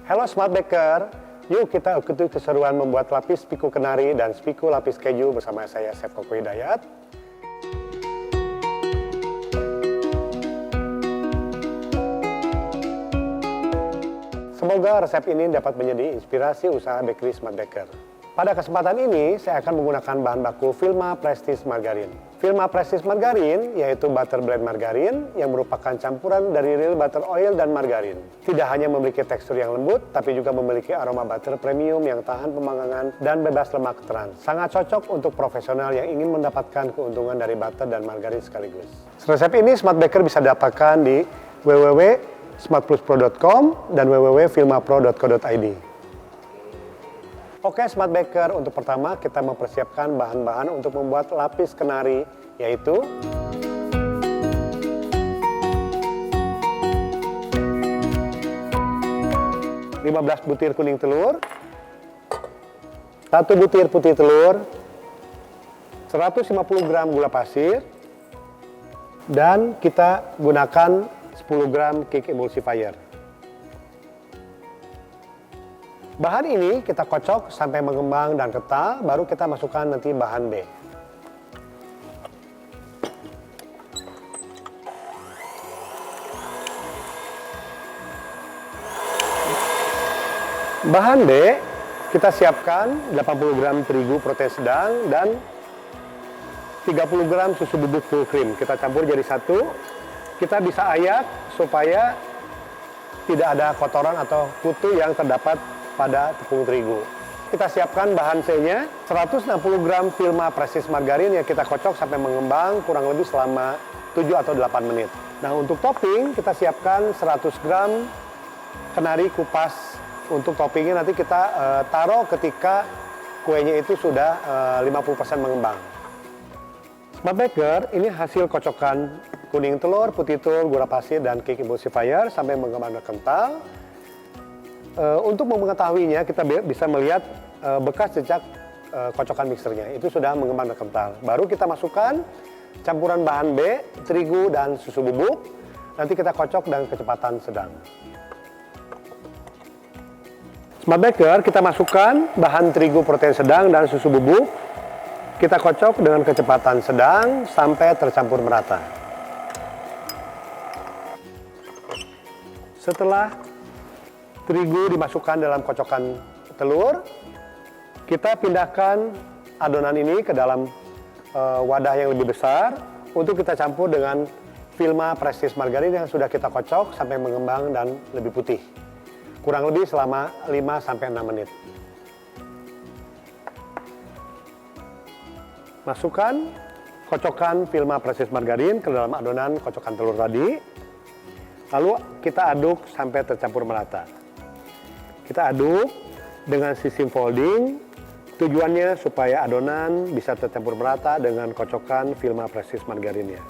Halo Smart Baker, yuk kita ikuti keseruan membuat lapis spiku kenari dan spiku lapis keju bersama saya, Chef Koko Hidayat. Semoga resep ini dapat menjadi inspirasi usaha bakery Smart Baker. Pada kesempatan ini, saya akan menggunakan bahan baku Vilma Prestige Margarin. Vilma Prestige Margarin yaitu butter blend margarin yang merupakan campuran dari real butter oil dan margarin. Tidak hanya memiliki tekstur yang lembut, tapi juga memiliki aroma butter premium yang tahan pemanggangan dan bebas lemak trans. Sangat cocok untuk profesional yang ingin mendapatkan keuntungan dari butter dan margarin sekaligus. Resep ini Smart Baker bisa dapatkan di www.smartpluspro.com dan www.vilmapro.co.id. Oke Smart Baker, untuk pertama kita mempersiapkan bahan-bahan untuk membuat lapis kenari, yaitu (15 butir kuning telur, 1 butir putih telur, 150 gram gula pasir, dan kita gunakan 10 gram cake emulsifier. Bahan ini kita kocok sampai mengembang dan kental, baru kita masukkan nanti bahan B. Bahan B kita siapkan 80 gram terigu protein sedang dan 30 gram susu bubuk full cream. Kita campur jadi satu. Kita bisa ayak supaya tidak ada kotoran atau kutu yang terdapat pada tepung terigu. Kita siapkan bahan C-nya, 160 gram Vilma Prestige Margarin yang kita kocok sampai mengembang kurang lebih selama 7 atau 8 menit. Nah, untuk topping kita siapkan 100 gram kenari kupas. Untuk toppingnya nanti kita taruh ketika kuenya itu sudah 50% mengembang. Smart Baker ini hasil kocokan kuning telur, putih telur, gula pasir, dan cake emulsifier sampai mengembang dan kental. Untuk mengetahuinya kita bisa melihat bekas jejak kocokan mixernya, itu sudah mengembang dan kental. Baru kita masukkan campuran bahan B, terigu dan susu bubuk. Nanti kita kocok dengan kecepatan sedang. Smart Baker kita masukkan bahan terigu protein sedang dan susu bubuk. Kita kocok dengan kecepatan sedang sampai tercampur merata. Setelah terigu dimasukkan dalam kocokan telur, kita pindahkan adonan ini ke dalam wadah yang lebih besar untuk kita campur dengan Vilma Prestige Margarin yang sudah kita kocok sampai mengembang dan lebih putih. Kurang lebih selama 5-6 menit. Masukkan kocokan Vilma Prestige Margarin ke dalam adonan kocokan telur tadi. Lalu kita aduk sampai tercampur merata. Kita aduk dengan sistem folding, tujuannya supaya adonan bisa tercampur merata dengan kocokan Vilma Prestige Margarinnya.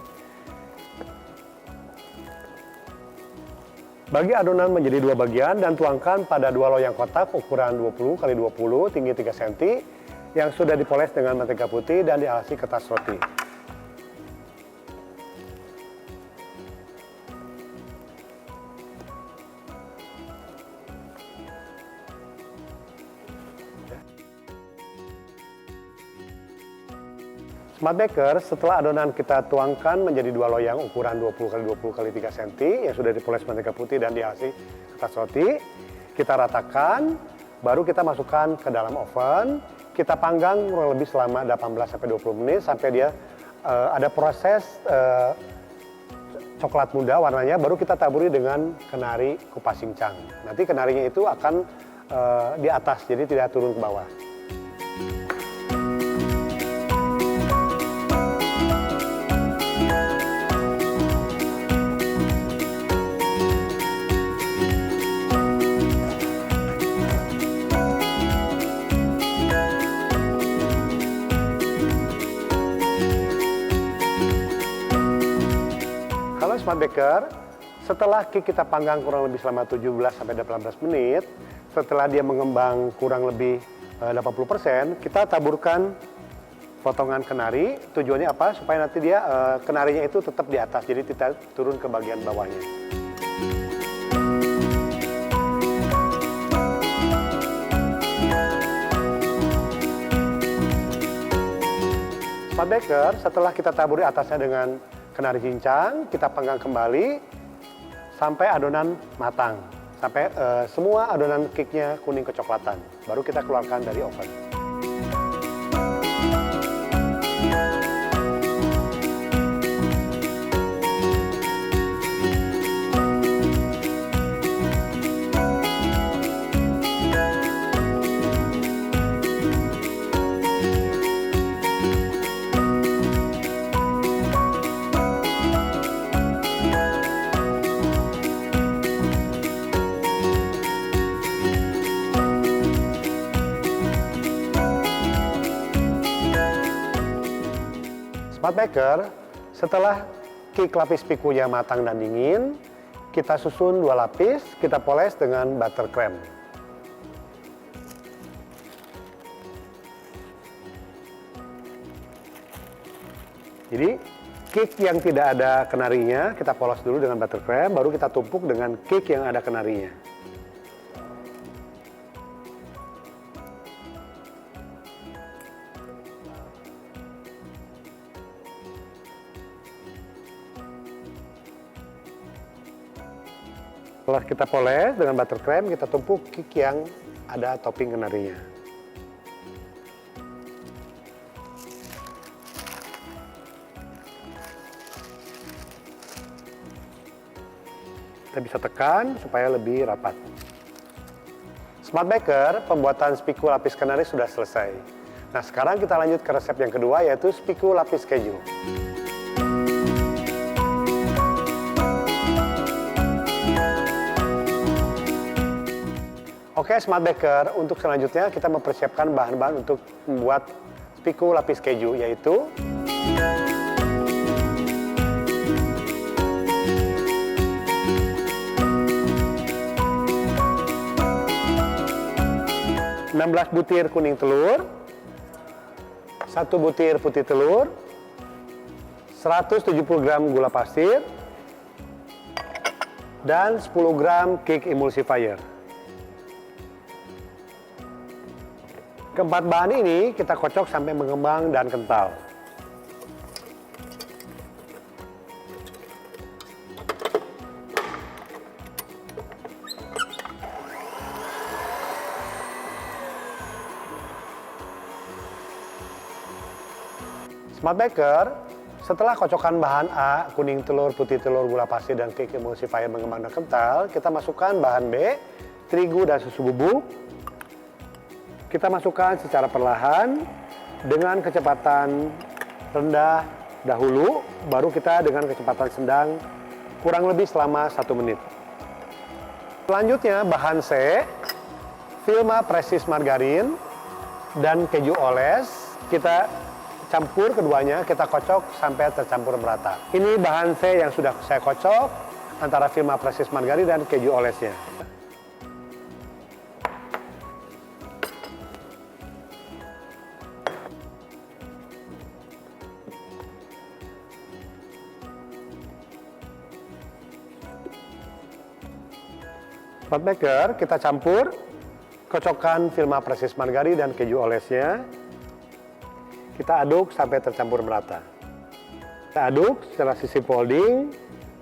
Bagi adonan menjadi dua bagian dan tuangkan pada dua loyang kotak ukuran 20 x 20 tinggi 3 cm yang sudah dipoles dengan mentega putih dan dialasi kertas roti. Smart Baker, setelah adonan kita tuangkan menjadi dua loyang ukuran 20 x 20 x 3 cm yang sudah dipoles mentega putih dan dialasi kertas roti, kita ratakan, baru kita masukkan ke dalam oven. Kita panggang kurang lebih selama 18-20 menit sampai dia ada proses coklat muda warnanya, baru kita taburi dengan kenari kupas cincang. Nanti kenarinya itu akan di atas, jadi tidak turun ke bawah. Smart Baker, setelah cake kita panggang kurang lebih selama 17-18 menit, setelah dia mengembang kurang lebih 80%, kita taburkan potongan kenari. Tujuannya apa? Supaya nanti dia kenarinya itu tetap di atas, jadi tidak turun ke bagian bawahnya. Smart Baker, setelah kita taburi atasnya dengan kenari cincang, kita panggang kembali sampai adonan matang. Sampai semua adonan cake-nya kuning kecoklatan. Baru kita keluarkan dari oven. Smart Baker, setelah cake lapis pikunya matang dan dingin, kita susun 2 lapis, kita poles dengan buttercream. Jadi, cake yang tidak ada kenarinya, kita poles dulu dengan buttercream, baru kita tumpuk dengan cake yang ada kenarinya. Setelah kita poles dengan buttercream, kita tumpuk cake yang ada topping kenarinya. Kita bisa tekan supaya lebih rapat. Smart Baker, pembuatan spiku lapis kenari sudah selesai. Nah, sekarang kita lanjut ke resep yang kedua, yaitu spiku lapis keju. Oke, Smart Baker, untuk selanjutnya kita mempersiapkan bahan-bahan untuk membuat spiku lapis keju, yaitu (16 butir kuning telur, 1 butir putih telur, 170 gram gula pasir, dan 10 gram cake emulsifier. Keempat bahan ini kita kocok sampai mengembang dan kental. Smart Baker, setelah kocokan bahan A, kuning telur, putih telur, gula pasir, dan cake emulsifier mengembang dan kental, kita masukkan bahan B, terigu dan susu bubuk. Kita masukkan secara perlahan dengan kecepatan rendah dahulu, baru kita dengan kecepatan sedang kurang lebih selama 1 menit. Selanjutnya bahan C, Vilma Precious Margarin dan keju oles, kita campur keduanya, kita kocok sampai tercampur merata. Ini bahan C yang sudah saya kocok antara Vilma Precious Margarin dan keju olesnya. Smart Baker, kita campur kocokan Vilma Precious Margarin dan keju olesnya. Kita aduk sampai tercampur merata. Kita aduk secara sisi folding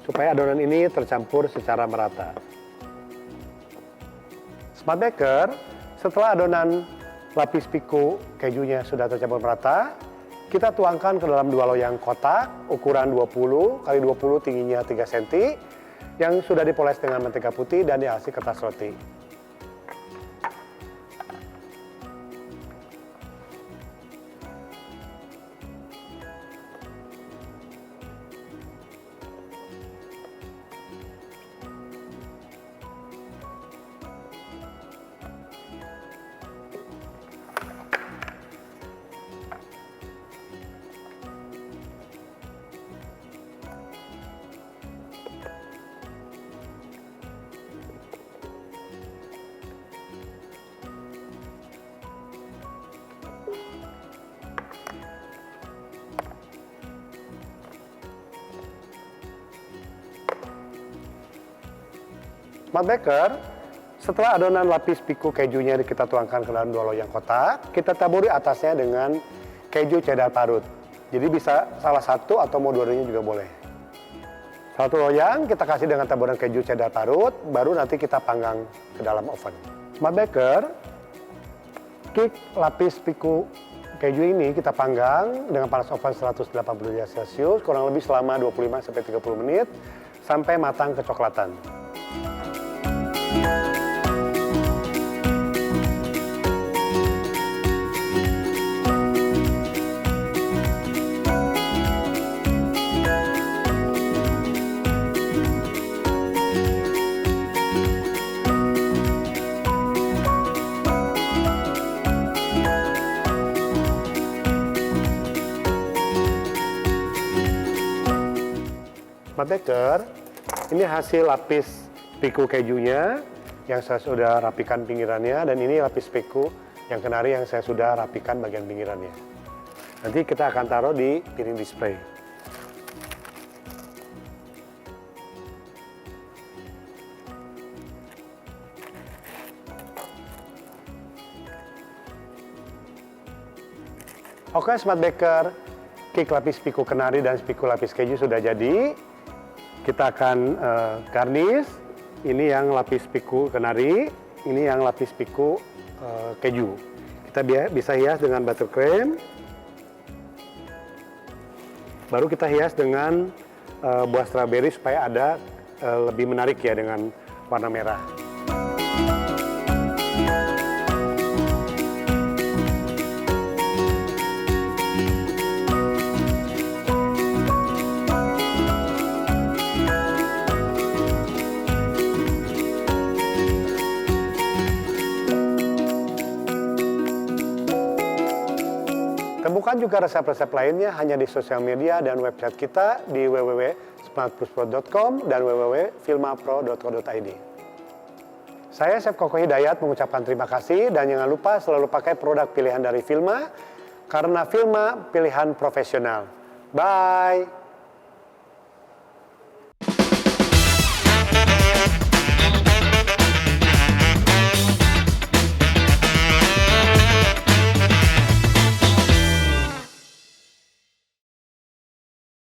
supaya adonan ini tercampur secara merata. Smart Baker, setelah adonan lapis piku kejunya sudah tercampur merata, kita tuangkan ke dalam 2 loyang kotak ukuran 20 x 20 tingginya 3 cm yang sudah dipoles dengan mentega putih dan dialasi kertas roti. Smart Baker, setelah adonan lapis piku kejunya kita tuangkan ke dalam 2 loyang kotak, kita taburi atasnya dengan keju cheddar parut. Jadi bisa salah satu atau mau dua-duanya juga boleh. Satu loyang kita kasih dengan taburan keju cheddar parut, baru nanti kita panggang ke dalam oven. Smart Baker, cake lapis piku keju ini kita panggang dengan panas oven 180 derajat Celcius kurang lebih selama 25-30 menit sampai matang kecoklatan. Smart Baker, ini hasil lapis piku kejunya yang saya sudah rapikan pinggirannya, dan ini lapis piku yang kenari yang saya sudah rapikan bagian pinggirannya. Nanti kita akan taruh di piring display. Oke, Smart Baker, cake lapis piku kenari dan piku lapis keju sudah jadi. Kita akan garnish. Ini yang lapis piku kenari, ini yang lapis piku keju. Kita bisa hias dengan buttercream. Baru kita hias dengan buah strawberry supaya ada lebih menarik ya dengan warna merah. Temukan juga resep-resep lainnya hanya di sosial media dan website kita di www.smartpluspro.com dan www.filmapro.co.id. Saya Chef Koko Hidayat mengucapkan terima kasih dan jangan lupa selalu pakai produk pilihan dari Filma karena Filma pilihan profesional. Bye!